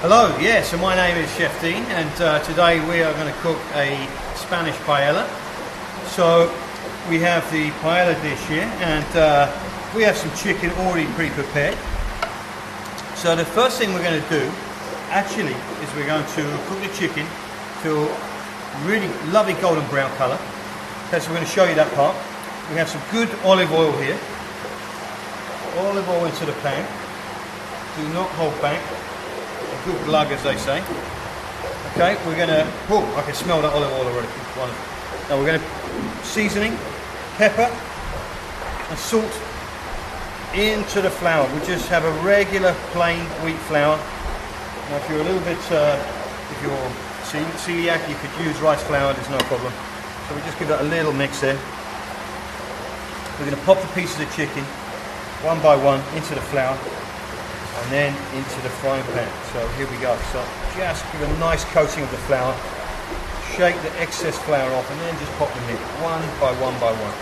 Hello, yeah, so my name is Chef Dean, and today we are going to cook a Spanish paella. So we have the paella dish here, and we have some chicken already pre-prepared. So the first thing we're going to do actually is we're going to cook the chicken to really lovely golden brown colour. Okay, so we're going to show you that part. We have some good olive oil here. Olive oil into the pan. Do not hold back. A good glug, as they say. Okay, we're going to, oh, I can smell that olive oil already. Now we're going to seasoning, pepper and salt into the flour. We just have a regular plain wheat flour. Now if you're a little bit, if you're celiac, you could use rice flour, there's no problem. So we just give that a little mix there. We're going to pop the pieces of chicken one by one into the flour and then into the frying pan. So here we go. So just give a nice coating of the flour, shake the excess flour off, and then just pop them in one by one by one.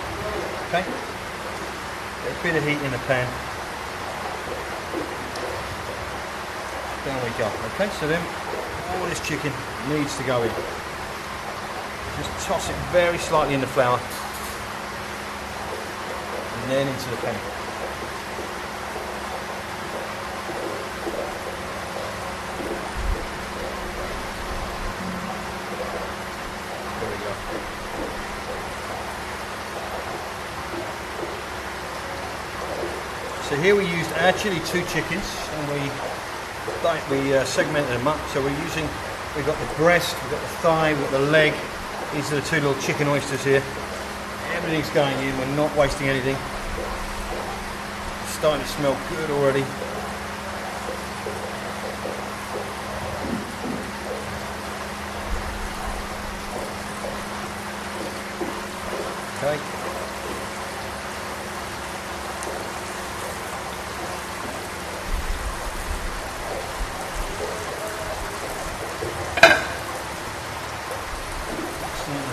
Okay? Get a bit of heat in the pan. There we go. Okay, so then all this chicken needs to go in. Just toss it very slightly in the flour and then into the pan. There we go. So here we used actually 2 chickens, and we segmented them up. So we've got the breast, we've got the thigh, we've got the leg. These are the 2 little chicken oysters here. Everything's going in, we're not wasting anything. It's starting to smell good already. Okay.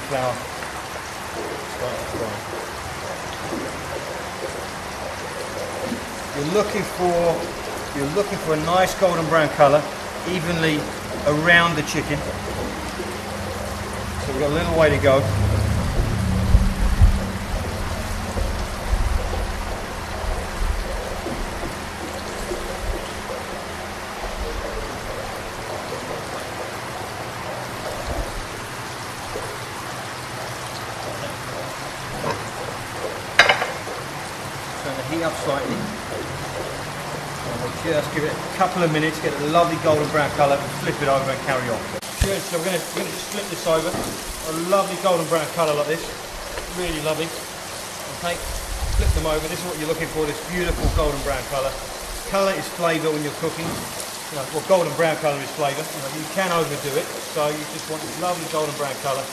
Flour. You're looking for a nice golden brown colour, evenly around the chicken. So we've got a little way to go. Turn the heat up slightly, and we'll just give it a couple of minutes, get a lovely golden brown colour, and flip it over and carry on. Good, so we're going to just flip this over, a lovely golden brown colour like this, really lovely. Okay, flip them over, this is what you're looking for, this beautiful golden brown colour. Colour is flavour when you're cooking. Well, golden brown colour is flavour. You can overdo it, so you just want this lovely golden brown colour,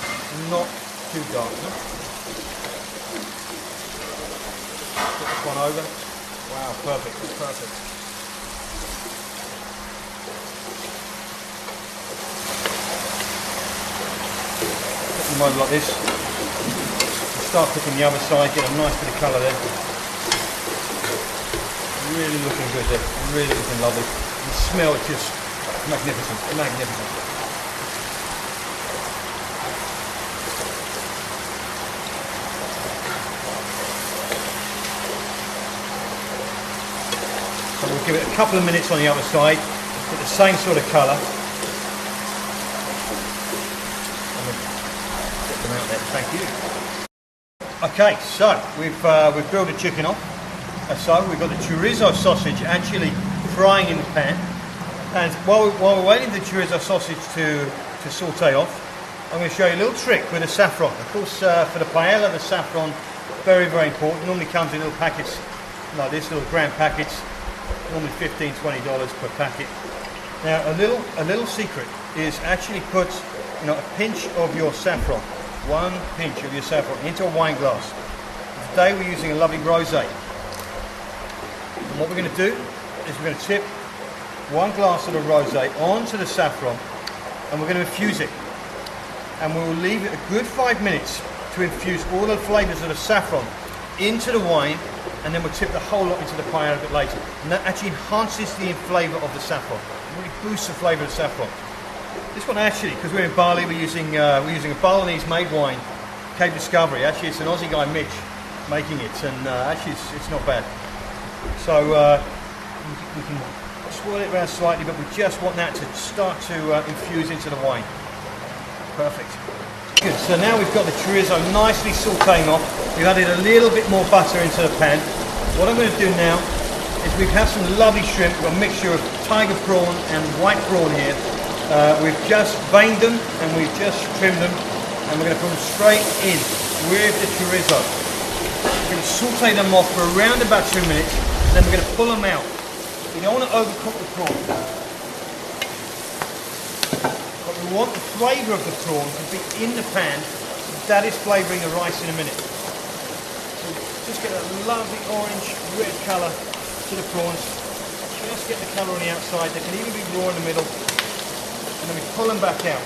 not too dark. Put this one over. Wow, perfect, perfect. Put them over like this. Start cooking the other side, get a nice bit of colour there. Really looking good there, really looking lovely. The smell is just magnificent, magnificent. So we'll give it a couple of minutes on the other side, get the same sort of colour. And we'll get them out there, thank you. Okay, so we've grilled the chicken off. So we've got the chorizo sausage actually frying in the pan. And while we're waiting for the chorizo sausage to saute off, I'm going to show you a little trick with the saffron. Of course, for the paella, the saffron, very, very important. It normally comes in little packets like this, little gram packets. Normally $15, $20 per packet. Now a little secret is actually put a pinch of your saffron, 1 pinch of your saffron into a wine glass. Today we're using a lovely rosé. And what we're going to do is we're going to tip 1 glass of the rosé onto the saffron, and we're going to infuse it. And we will leave it a good 5 minutes to infuse all the flavours of the saffron into the wine, and then we'll tip the whole lot into the paella a bit later. And that actually enhances the flavour of the saffron. really boosts the flavour of saffron. This one actually, because we're in Bali, we're using a Balinese-made wine, Cape Discovery. Actually, it's an Aussie guy, Mitch, making it, and actually it's not bad. So we can swirl it around slightly, but we just want that to start to infuse into the wine. Perfect. Good. So now we've got the chorizo nicely sautéing off. We've added a little bit more butter into the pan. What I'm going to do now is we have some lovely shrimp. We've got a mixture of tiger prawn and white prawn here. We've just veined them and we've just trimmed them, and we're going to put them straight in with the chorizo. We're going to saute them off for around about 2 minutes, and then we're going to pull them out. We don't want to overcook the prawn, but we want the flavour of the prawn to be in the pan. That is flavouring the rice in a minute. So just get a lovely orange red colour to the prawns. Just get the colour on the outside. They can even be raw in the middle, and then we pull them back out.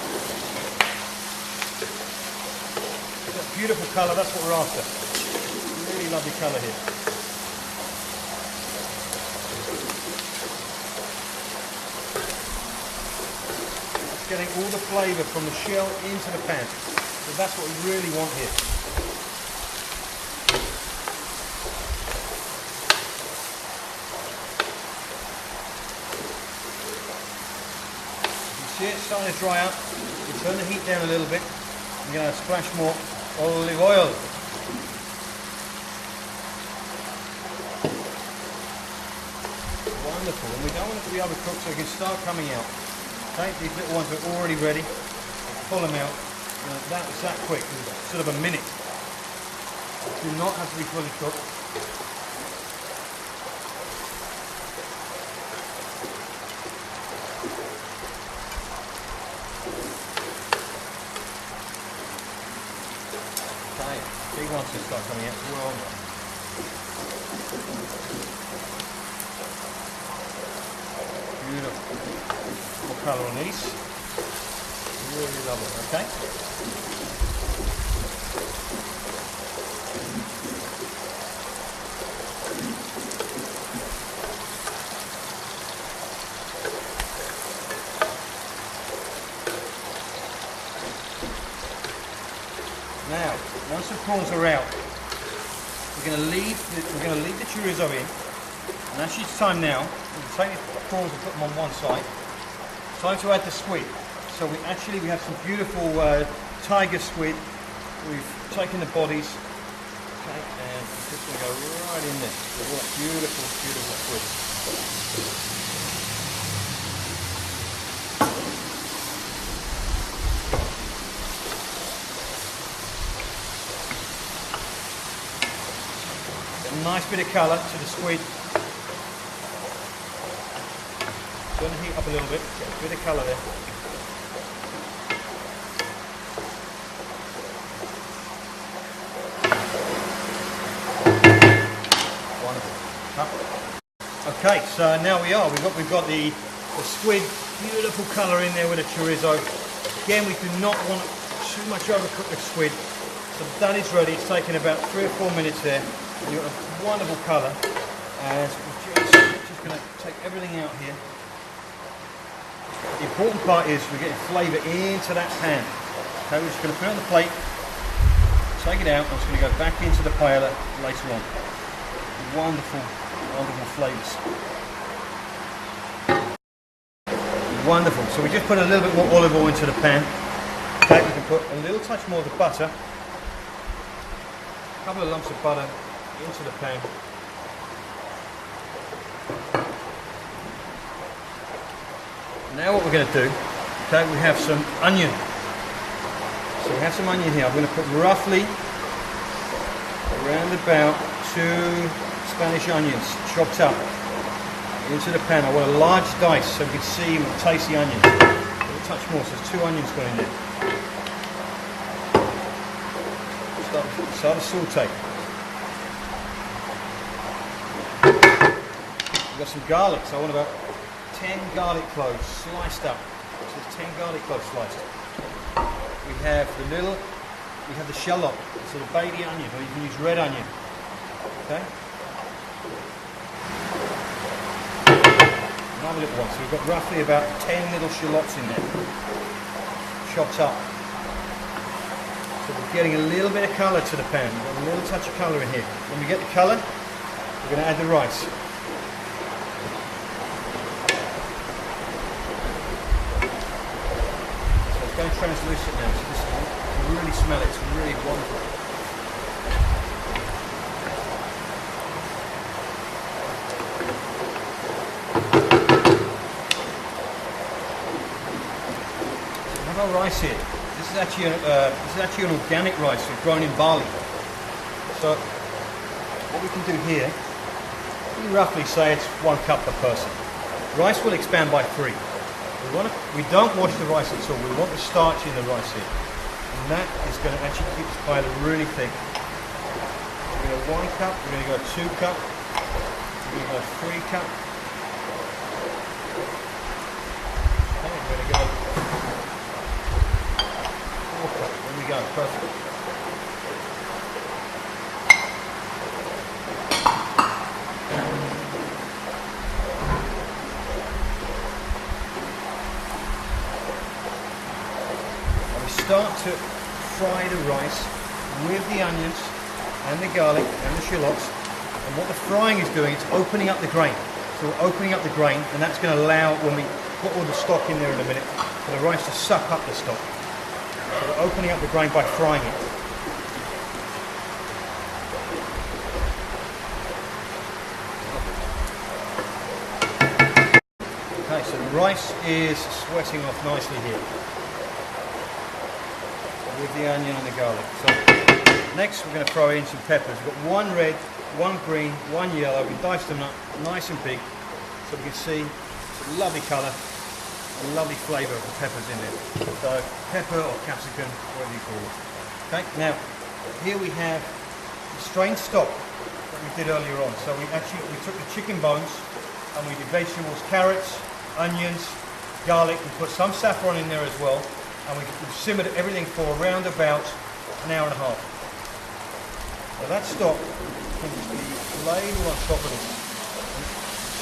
That beautiful colour, that's what we're after. Really lovely colour here. It's getting all the flavour from the shell into the pan. So that's what we really want here. You see it's starting to dry out. You turn the heat down a little bit. I'm going to splash more olive oil. Wonderful, and we don't want it to be overcooked, so it can start coming out. Okay, these little ones are already ready. Pull them out. That was that quick, sort of a minute. Do not have to be fully cooked. Okay, big ones can start coming out as well. Beautiful. More colour on these. Really lovely, okay? Now, once the prawns are out, we're going to leave the chorizo in, and actually it's time now. We'll take the prawns and put them on one side. Time to add the squid. So we have some beautiful tiger squid. We've taken the bodies, okay, and we're just going to go right in there. So all that beautiful, beautiful squid. A nice bit of colour to the squid. Turn the heat up a little bit, get a bit of colour there. Okay, so now we've got the squid, beautiful colour in there with the chorizo. Again, we do not want too much overcooked the squid, so that is ready. It's taken about 3 or 4 minutes there. You've got a wonderful colour, and we're just going to take everything out here. The important part is we're getting flavour into that pan. Okay, we're just going to put it on the plate, take it out, and it's going to go back into the paella later on. Wonderful, wonderful flavours. Wonderful. So we just put a little bit more olive oil into the pan. Okay, we can put a little touch more of the butter. A couple of lumps of butter into the pan. Now what we're going to do, okay, we have some onion. So we have some onion here. I'm going to put roughly around about 2 Spanish onions chopped up into the pan. I want a large dice so we can see and taste the onions. A little touch more, so there's 2 onions going in there. Start to saute. We've got some garlic, so I want about 10 garlic cloves sliced up. So there's 10 garlic cloves sliced. We have the shallot, so the baby onion, or you can use red onion. Okay. Another little one. So we've got roughly about 10 little shallots in there, chopped up. So we're getting a little bit of colour to the pan. We've got a little touch of colour in here. When we get the colour, we're going to add the rice. So it's going translucent now. So this is, you can really smell it. It's really wonderful. Our rice here. This is actually an organic rice. It's grown in barley. So what we can do here, we roughly say it's 1 cup per person. Rice will expand by 3. We don't wash the rice at all. We want the starch in the rice here, and that is going to actually keep this paella really thick. We're going to go 1 cup. We're going to go 2 cup. We're going to go 3 cup. Okay, we're going to go. There we go, perfect. And we start to fry the rice with the onions and the garlic and the shallots. And what the frying is doing, it's opening up the grain. So we're opening up the grain, and that's going to allow, when we put all the stock in there in a minute, for the rice to suck up the stock. So we're opening up the grain by frying it. Okay, so the rice is sweating off nicely here with the onion and the garlic. So next we're going to throw in some peppers. We've got 1 red, 1 green, 1 yellow. We diced them up nice and big so we can see some lovely colour. A lovely flavour of the peppers in there. So pepper or capsicum, whatever you call it. Okay, now here we have the strained stock that we did earlier on. So we took the chicken bones and we did vegetables, carrots, onions, garlic. We put some saffron in there as well, and we simmered everything for around about an hour and a half. Now that stock can just be ladled on top of it.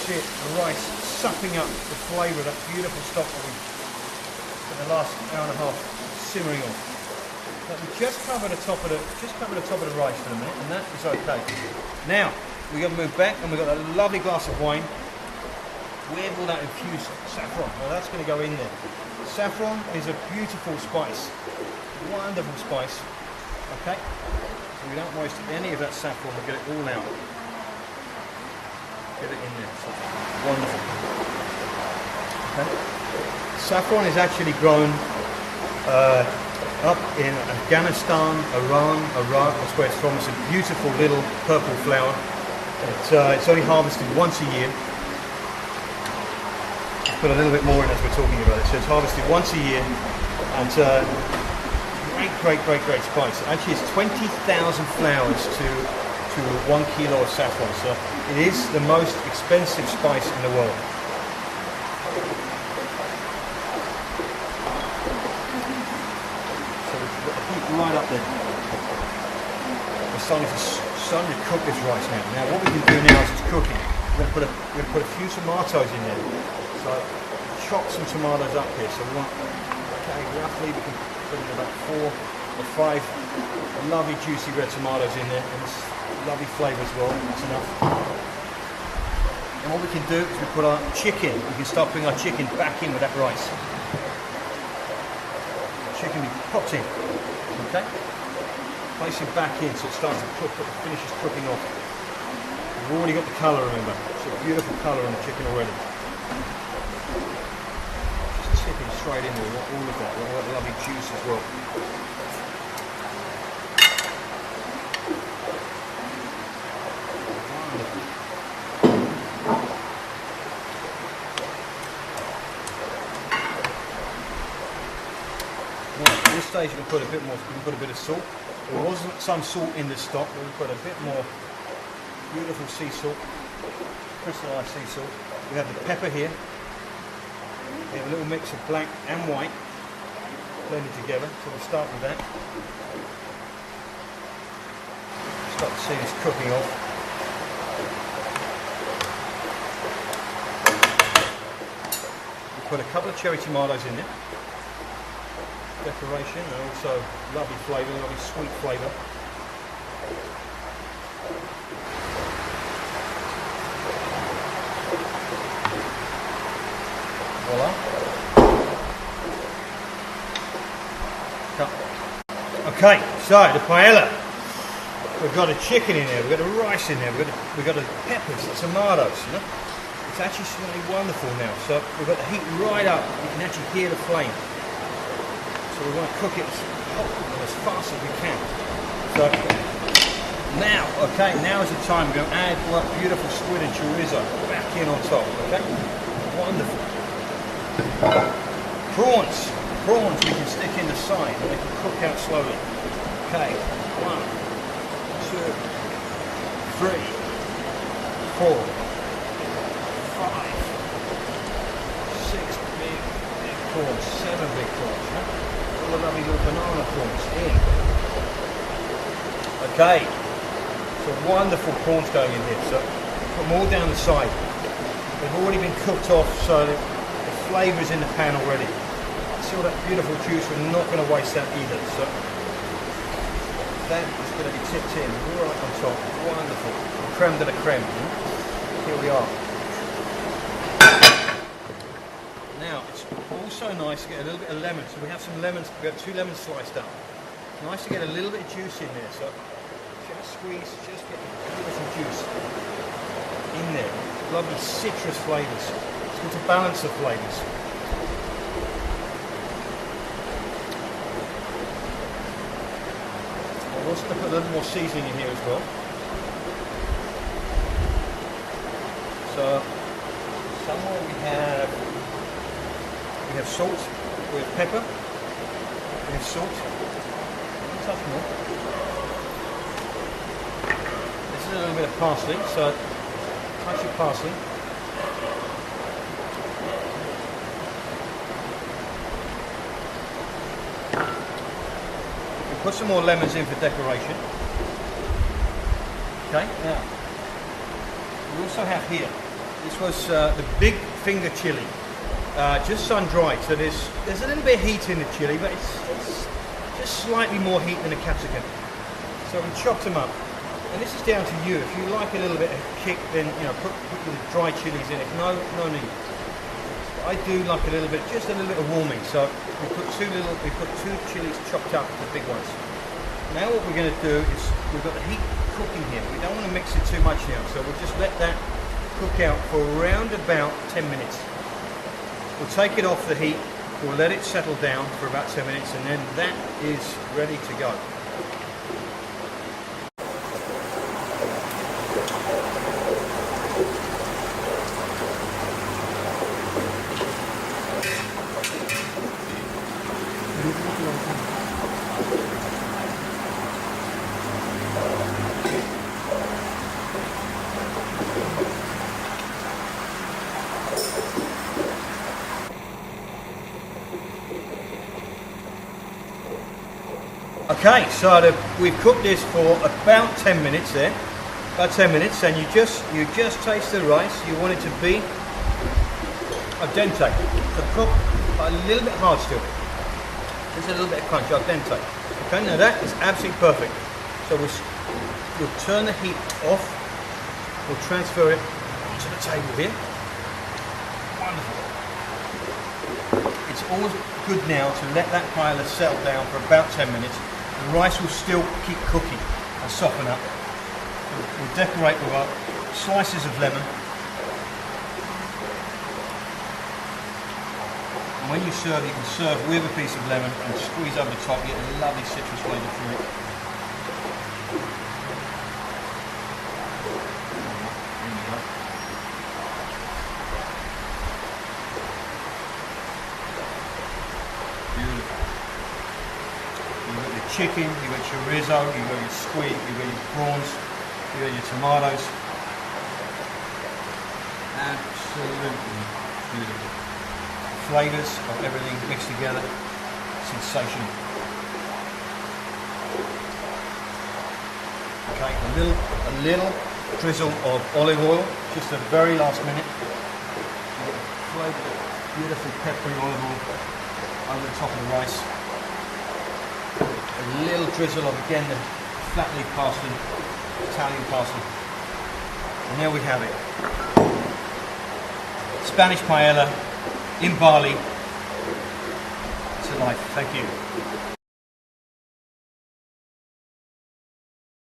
See it, the rice sucking up the flavour of that beautiful stock that we spent the last hour and a half simmering on. But we just cover the top of the rice for a minute, and that is okay. Now we're going to move back, and we've got a lovely glass of wine with all that infused saffron. Now that's going to go in there. Saffron is a beautiful spice, wonderful spice. Okay, so we don't waste any of that saffron. We get it all out. Get it in there. So wonderful. Okay. Saffron is actually grown up in Afghanistan, Iran, Iraq. That's where it's from. It's a beautiful little purple flower. It's only harvested once a year. Put a little bit more in as we're talking about it. So it's harvested once a year, and great spice. Actually, it's 20,000 flowers to 1 kilo of saffron. So it is the most expensive spice in the world. So we've got the heat right up there. We're starting to cook this rice now. Now what we can do now is it's cooking. We're going to put a few tomatoes in there. So chop some tomatoes up here. So we want, okay, roughly we can put in about 4 or 5 lovely juicy red tomatoes in there, and this lovely flavour as well. That's enough. And what we can do is we put our chicken. We can start putting our chicken back in with that rice. Chicken we popped in. Okay. Place it back in so it starts to cook, finishes cooking off. We've already got the colour, remember. It's a beautiful colour on the chicken already. Just tipping straight in there, all of that, all that lovely juice as well. Now, at this stage we can put a bit more, we can put a bit of salt. There wasn't some salt in this stock, but we put a bit more beautiful sea salt, crystallized sea salt. We have the pepper here. We have a little mix of black and white blended together, so we'll start with that. Start to see this cooking off. Put a couple of cherry tomatoes in there. Decoration and also lovely flavour, lovely sweet flavour. Voila. Okay, so the paella. We've got a chicken in there, we've got a rice in there, we've got the peppers, the tomatoes, you know. It's actually smelling wonderful now. So we've got the heat right up, you can actually hear the flame. So we want to cook it as hot and as fast as we can. So now, okay, now is the time we're going to add what beautiful squid and chorizo back in on top, okay? Wonderful. Prawns we can stick in the side and they can cook out slowly. Okay, 1, 2, 3, 4, 5, 6 big prawns, 7 big prawns. Huh? All the lovely little banana prawns in. Okay, so wonderful prawns going in here. So put them all down the side. They've already been cooked off, so the flavour's in the pan already. See all that beautiful juice, we're not going to waste that either. So that is going to be tipped in right on top. Wonderful. Creme de la creme. Here we are. Now, it's also nice to get a little bit of lemon. So we have some lemons, we have 2 lemons sliced up. It's nice to get a little bit of juice in there. So just squeeze, just get a little juice in there. Lovely citrus flavours. It's going to balance the flavours. I'm also going to put a little more seasoning in here as well. So somewhere we have salt, we have pepper, we have salt, a touch more. This is a little bit of parsley, so touch of parsley. Put some more lemons in for decoration. Okay, now we also have here, this was the big finger chili, just sun-dried, so there's a little bit of heat in the chili, but it's just slightly more heat than the capsicum. So we chopped them up, and this is down to you. If you like a little bit of kick, then put the dry chilies in it. No need. I do like a little bit, just a little bit of warming. So we put 2 chilies chopped up, the big ones. Now what we're going to do is we've got the heat cooking here. We don't want to mix it too much now, so we'll just let that cook out for around about 10 minutes. We'll take it off the heat, we'll let it settle down for about 10 minutes, and then that is ready to go. Okay, so we've cooked this for about 10 minutes there, and you just taste the rice. You want it to be al dente, so cook but a little bit hard still. There's a little bit of crunch, al dente. Okay, now that is absolutely perfect. So we'll turn the heat off, we'll transfer it onto the table here. Wonderful. It's always good now to let that paella settle down for about 10 minutes. The rice will still keep cooking and soften up. We'll decorate with our slices of lemon. And when you serve, you can serve with a piece of lemon and squeeze over the top. You get a lovely citrus flavour through it. There we go. Beautiful. You've got your chicken, you've got chorizo, you've got your squid, you've got your prawns, you've got your tomatoes. Absolutely beautiful. Flavours of everything mixed together. Sensational. Okay, a little drizzle of olive oil, just the very last minute. Flavour Beautiful peppery olive oil over the top of the rice. A little drizzle of, again, the flat leaf parsley, Italian parsley. And there we have it. Spanish paella in Bali. It's a life. Thank you.